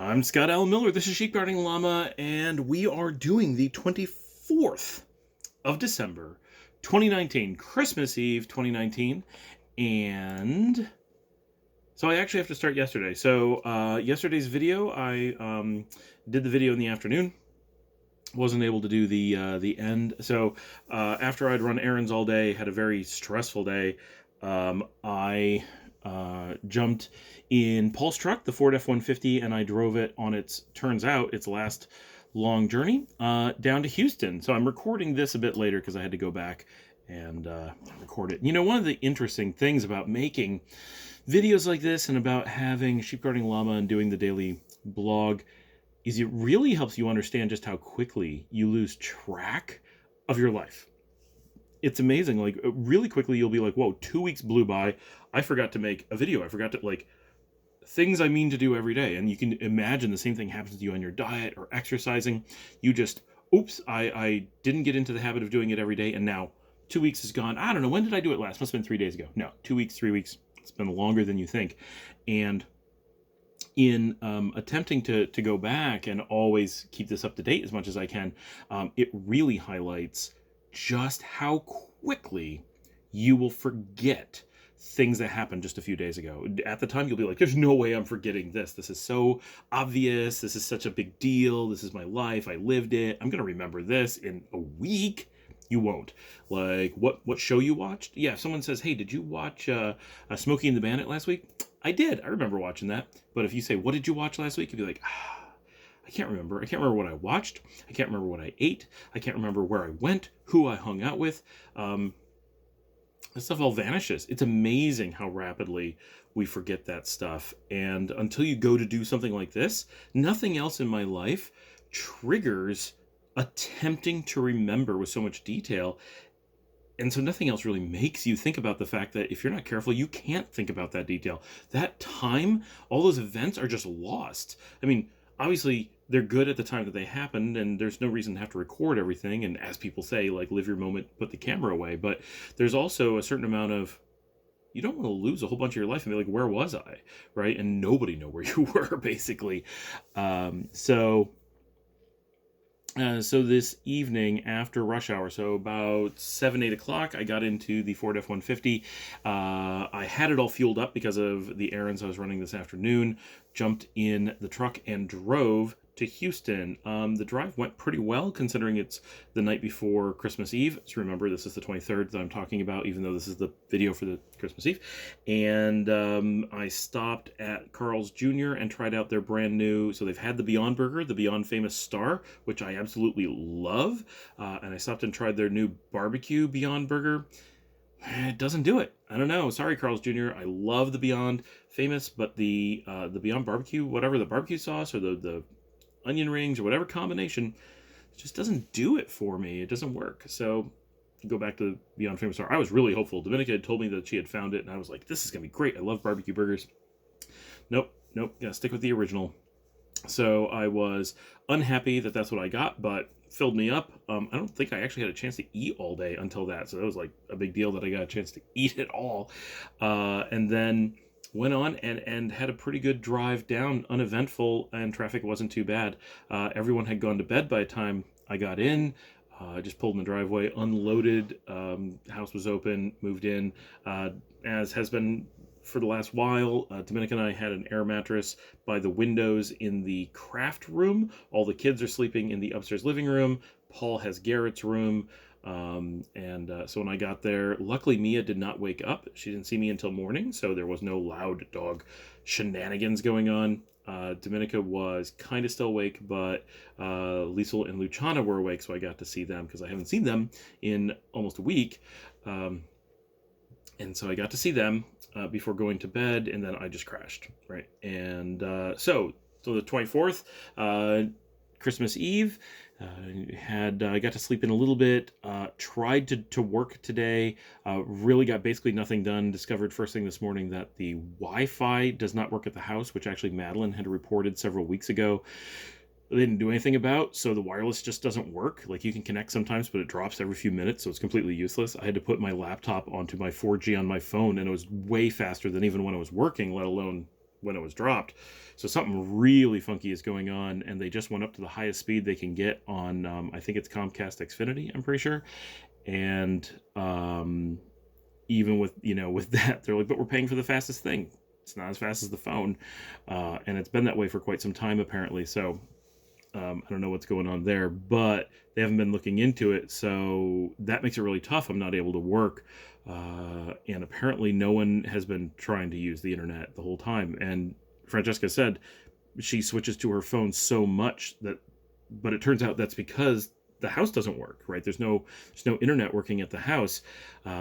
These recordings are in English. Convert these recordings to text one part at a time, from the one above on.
I'm Scott Allen Miller. This is Sheep Guarding Llama, and we are doing the 24th of December, 2019, Christmas Eve 2019. And so I actually have to start yesterday. So yesterday's video, I did the video in the afternoon. Wasn't able to do the end. So after I'd run errands all day, had a very stressful day, I jumped in Paul's truck, the Ford F-150, and I drove it on turns out, its last long journey down to Houston. So I'm recording this a bit later because I had to go back and record it. You know, one of the interesting things about making videos like this and about having Sheep Guarding Llama and doing the daily blog is it really helps you understand just how quickly you lose track of your life. It's amazing. Like, really quickly, you'll be like, whoa, 2 weeks blew by. I forgot to make a video. I forgot to, like, things I mean to do every day. And you can imagine the same thing happens to you on your diet or exercising. You just, oops, I didn't get into the habit of doing it every day. And now 2 weeks is gone. I don't know. When did I do it last? Must have been 3 days ago. No, 2 weeks, 3 weeks. It's been longer than you think. And in attempting to go back and always keep this up to date as much as I can, it really highlights just how quickly you will forget things that happened just a few days ago. At the time, you'll be like, there's no way I'm forgetting this. This is so obvious. This is such a big deal. This is my life. I lived it. I'm going to remember this in a week. You won't. Like, what show you watched? Yeah, if someone says, hey, did you watch Smokey and the Bandit last week? I did. I remember watching that. But if you say, what did you watch last week? You'd be like, I can't remember. I can't remember what I watched. I can't remember what I ate. I can't remember where I went, who I hung out with. This stuff all vanishes. It's amazing how rapidly we forget that stuff. And until you go to do something like this, nothing else in my life triggers attempting to remember with so much detail. And so nothing else really makes you think about the fact that if you're not careful, you can't think about that detail. That time, all those events are just lost. I mean, obviously, they're good at the time that they happened, and there's no reason to have to record everything. And as people say, like, live your moment, put the camera away. But there's also a certain amount of, you don't want to lose a whole bunch of your life and be like, where was I? Right? And nobody know where you were, basically. So this evening after rush hour, so about 7, 8 o'clock, I got into the Ford F-150. I had it all fueled up because of the errands I was running this afternoon, jumped in the truck and drove to Houston. The drive went pretty well considering it's the night before Christmas Eve. So remember, this is the 23rd that I'm talking about, even though this is the video for the Christmas Eve. And I stopped at Carl's Jr. and tried out their brand new, so they've had the Beyond Burger, the Beyond Famous Star, which I absolutely love. And I stopped and tried their new barbecue Beyond Burger. It doesn't do it. I don't know. Sorry, Carl's Jr. I love the Beyond Famous, but the Beyond Barbecue, whatever, the barbecue sauce or the onion rings or whatever combination, it just doesn't do it for me. It doesn't work. So go back to Beyond Famous Star. I was really hopeful. Dominica had told me that she had found it, and I was like, this is going to be great. I love barbecue burgers. Nope. Gotta stick with the original. So I was unhappy that that's what I got, but filled me up. I don't think I actually had a chance to eat all day until that. So that was like a big deal that I got a chance to eat it all. And then went on and had a pretty good drive down, uneventful, and traffic wasn't too bad. Everyone had gone to bed by the time I got in. I just pulled in the driveway, unloaded, house was open, moved in. As has been for the last while, Dominica and I had an air mattress by the windows in the craft room. All the kids are sleeping in the upstairs living room. Paul has Garrett's room. So when I got there, luckily Mia did not wake up. She didn't see me until morning, so there was no loud dog shenanigans going on. Dominica was kind of still awake, but Liesel and Luciana were awake, so I got to see them because I haven't seen them in almost a week. And so I got to see them before going to bed, and then I just crashed, right? And so the 24th, Christmas Eve, I got to sleep in a little bit, tried to work today, really got basically nothing done. Discovered first thing this morning that the Wi-Fi does not work at the house, which actually Madeline had reported several weeks ago. They didn't do anything about, so the wireless just doesn't work. Like, you can connect sometimes, but it drops every few minutes, so it's completely useless. I had to put my laptop onto my 4G on my phone, and it was way faster than even when I was working, let alone when it was dropped. So something really funky is going on, and they just went up to the highest speed they can get on, I think it's Comcast Xfinity, I'm pretty sure. And even with, with that, they're like, but we're paying for the fastest thing. It's not as fast as the phone. And it's been that way for quite some time, apparently. So I don't know what's going on there, but they haven't been looking into it. So that makes it really tough. I'm not able to work. And apparently no one has been trying to use the internet the whole time. And Francesca said she switches to her phone so much but it turns out that's because the house doesn't work, right? There's no internet working at the house,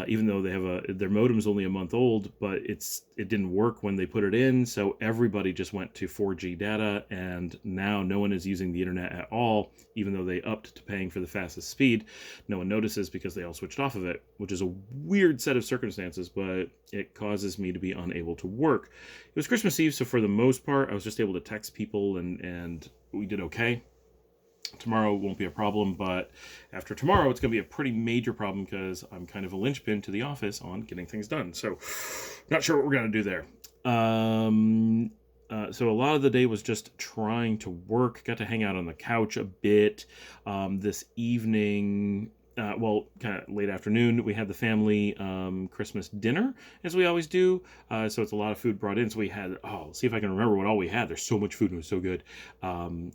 even though they have their modem's only a month old, but it didn't work when they put it in. So everybody just went to 4G data, and now no one is using the internet at all, even though they upped to paying for the fastest speed. No one notices because they all switched off of it, which is a weird set of circumstances, but it causes me to be unable to work. It was Christmas Eve, so for the most part, I was just able to text people, and we did okay. Tomorrow won't be a problem, but after tomorrow, it's going to be a pretty major problem because I'm kind of a linchpin to the office on getting things done. So, not sure what we're going to do there. So a lot of the day was just trying to work. Got to hang out on the couch a bit. This evening, kind of late afternoon, we had the family Christmas dinner, as we always do. So it's a lot of food brought in. So we had, let's see if I can remember what all we had. There's so much food and it was so good.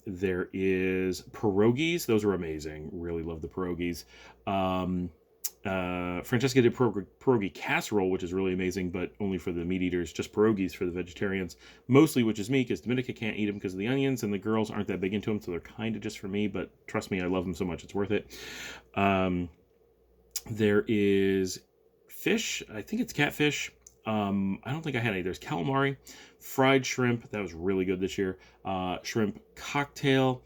There is pierogies. Those are amazing. Really love the pierogies. Francesca did pierogi casserole, which is really amazing, but only for the meat eaters. Just pierogies for the vegetarians, mostly, which is me, because Dominica can't eat them because of the onions, and the girls aren't that big into them, so they're kind of just for me, but trust me, I love them so much, it's worth it. There is fish. I think it's catfish. I don't think I had any. There's calamari, fried shrimp. That was really good this year. Shrimp cocktail.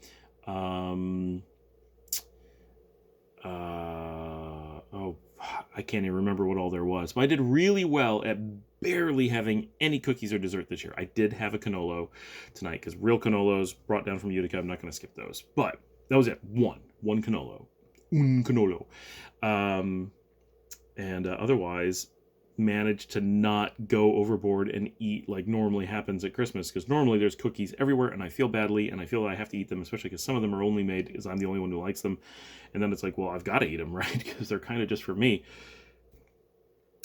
I can't even remember what all there was, but I did really well at barely having any cookies or dessert this year. I did have a cannolo tonight because real canolos brought down from Utica. I'm not going to skip those, but that was it. One cannolo, un cannolo, and otherwise managed to not go overboard and eat like normally happens at Christmas, because normally there's cookies everywhere and I feel badly and I feel that I have to eat them, especially because some of them are only made because I'm the only one who likes them, and then it's like, well, I've got to eat them, right? Because they're kind of just for me.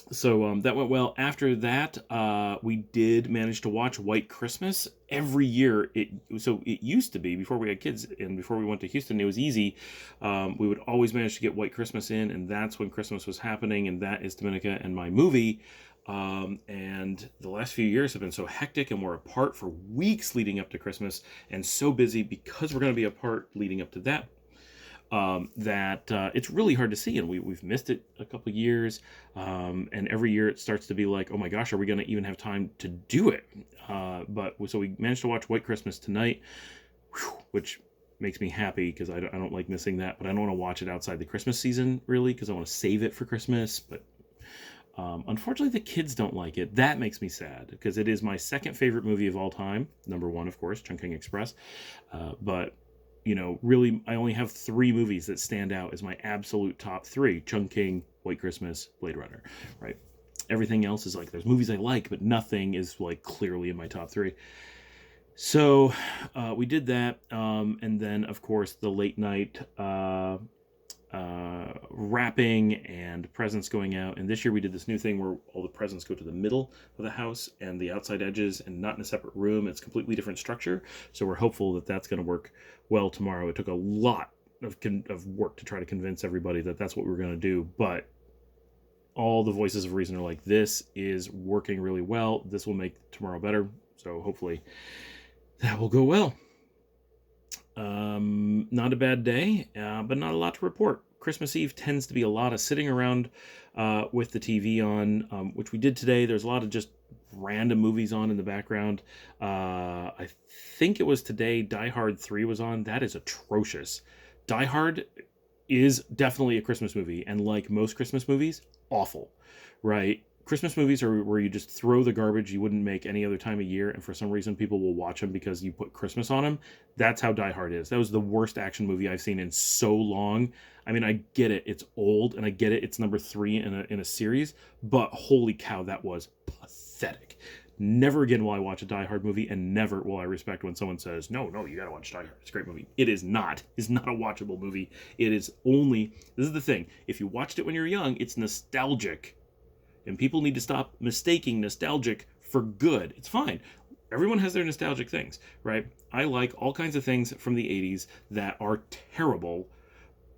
So that went well. After that, we did manage to watch White Christmas every year. It used to be, before we had kids and before we went to Houston, it was easy. We would always manage to get White Christmas in, and that's when Christmas was happening, and that is Dominica and my movie. And the last few years have been so hectic, and we're apart for weeks leading up to Christmas, and so busy because we're going to be apart leading up to that. It's really hard to see, and we've missed it a couple of years, and every year it starts to be like, oh my gosh, are we going to even have time to do it? So we managed to watch White Christmas tonight, which makes me happy because I don't like missing that, but I don't want to watch it outside the Christmas season, really, because I want to save it for Christmas. But unfortunately, the kids don't like it. That makes me sad, because it is my second favorite movie of all time. Number one, of course, Chungking Express, but really, I only have 3 movies that stand out as my absolute top 3: Chungking, White Christmas, Blade Runner, right? Everything else is like, there's movies I like, but nothing is like clearly in my top 3. So we did that, and then of course the late night wrapping and presents going out. And this year we did this new thing where all the presents go to the middle of the house and the outside edges, and not in a separate room. It's a completely different structure, so we're hopeful that that's going to work well tomorrow. It took a lot of work to try to convince everybody that that's what we were going to do, but all the voices of reason are like, this is working really well, this will make tomorrow better, so hopefully that will go well. Not a bad day, but not a lot to report. Christmas Eve tends to be a lot of sitting around with the TV on, which we did today. There's a lot of just random movies on in the background. I think it was today Die Hard 3 was on. That is atrocious. Die Hard is definitely a Christmas movie, and like most Christmas movies, awful, right? Christmas movies are where you just throw the garbage you wouldn't make any other time of year, and for some reason people will watch them because you put Christmas on them. That's how Die Hard is. That was the worst action movie I've seen in so long. I mean, I get it, it's old, and I get it, it's number 3 in a series, but holy cow, that was pathetic. Never again will I watch a Die Hard movie, and never will I respect when someone says, no, you gotta watch Die Hard. It's a great movie. It is not. It's not a watchable movie. It is only, this is the thing, if you watched it when you're young, it's nostalgic. And people need to stop mistaking nostalgic for good. It's fine. Everyone has their nostalgic things, right? I like all kinds of things from the 80s that are terrible.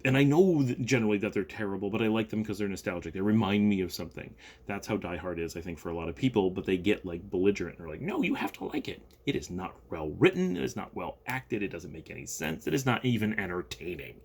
And I know generally that they're terrible, but I like them because they're nostalgic. They remind me of something. That's how Die Hard is, I think, for a lot of people. But they get like belligerent. They're like, no, you have to like it. It is not well written. It is not well acted. It doesn't make any sense. It is not even entertaining.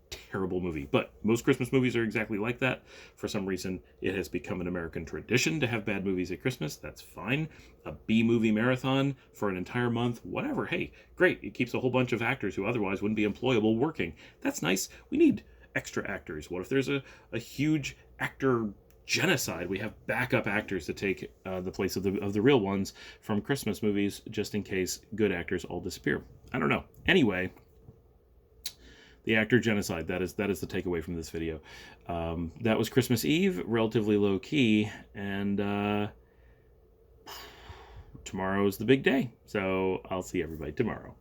Terrible movie. But most Christmas movies are exactly like that. For some reason, it has become an American tradition to have bad movies at Christmas. That's fine. A B-movie marathon for an entire month, whatever. Hey, great. It keeps a whole bunch of actors who otherwise wouldn't be employable working. That's nice. We need extra actors. What if there's a huge actor genocide? We have backup actors to take the place of the real ones from Christmas movies, just in case good actors all disappear. I don't know. Anyway, the actor genocide, that is the takeaway from this video. That was Christmas Eve, relatively low key, and tomorrow is the big day. So I'll see everybody tomorrow.